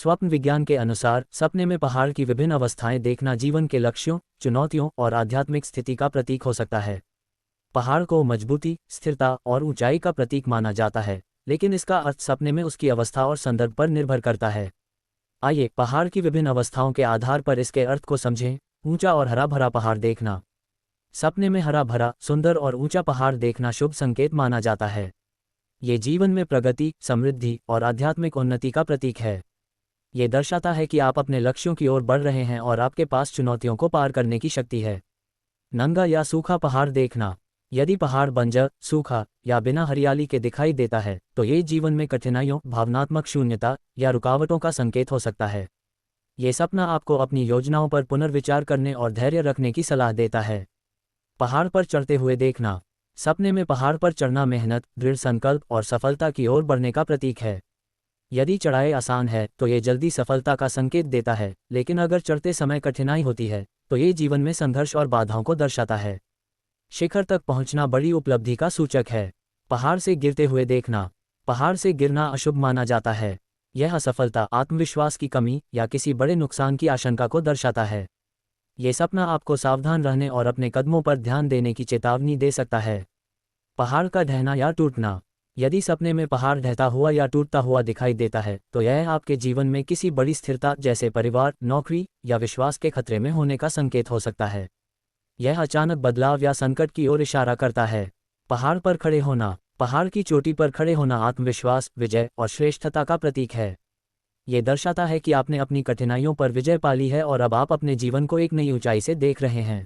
स्वप्न विज्ञान के अनुसार सपने में पहाड़ की विभिन्न अवस्थाएं देखना जीवन के लक्ष्यों, चुनौतियों और आध्यात्मिक स्थिति का प्रतीक हो सकता है। पहाड़ को मजबूती, स्थिरता और ऊंचाई का प्रतीक माना जाता है, लेकिन इसका अर्थ सपने में उसकी अवस्था और संदर्भ पर निर्भर करता है। आइए पहाड़ की विभिन्न अवस्थाओं के आधार पर इसके अर्थ को समझें। ऊंचा और हरा भरा पहाड़ देखना। सपने में हरा भरा, सुंदर और ऊंचा पहाड़ देखना शुभ संकेत माना जाता है। ये जीवन में प्रगति, समृद्धि और आध्यात्मिक उन्नति का प्रतीक है। ये दर्शाता है कि आप अपने लक्ष्यों की ओर बढ़ रहे हैं और आपके पास चुनौतियों को पार करने की शक्ति है। नंगा या सूखा पहाड़ देखना। यदि पहाड़ बंजर, सूखा या बिना हरियाली के दिखाई देता है तो ये जीवन में कठिनाइयों, भावनात्मक शून्यता या रुकावटों का संकेत हो सकता है। ये सपना आपको अपनी योजनाओं पर पुनर्विचार करने और धैर्य रखने की सलाह देता है। पहाड़ पर चढ़ते हुए देखना। सपने में पहाड़ पर चढ़ना मेहनत, दृढ़ संकल्प और सफलता की ओर बढ़ने का प्रतीक है। यदि चढ़ाई आसान है तो ये जल्दी सफलता का संकेत देता है, लेकिन अगर चढ़ते समय कठिनाई होती है तो ये जीवन में संघर्ष और बाधाओं को दर्शाता है। शिखर तक पहुंचना बड़ी उपलब्धि का सूचक है। पहाड़ से गिरते हुए देखना। पहाड़ से गिरना अशुभ माना जाता है। यह असफलता, आत्मविश्वास की कमी या किसी बड़े नुकसान की आशंका को दर्शाता है। ये सपना आपको सावधान रहने और अपने कदमों पर ध्यान देने की चेतावनी दे सकता है। पहाड़ का ढहना या टूटना। यदि सपने में पहाड़ ढहता हुआ या टूटता हुआ दिखाई देता है तो यह आपके जीवन में किसी बड़ी स्थिरता जैसे परिवार, नौकरी या विश्वास के खतरे में होने का संकेत हो सकता है। यह अचानक बदलाव या संकट की ओर इशारा करता है। पहाड़ पर खड़े होना। पहाड़ की चोटी पर खड़े होना आत्मविश्वास, विजय और श्रेष्ठता का प्रतीक है। ये दर्शाता है कि आपने अपनी कठिनाइयों पर विजय पा ली है और अब आप अपने जीवन को एक नई ऊंचाई से देख रहे हैं।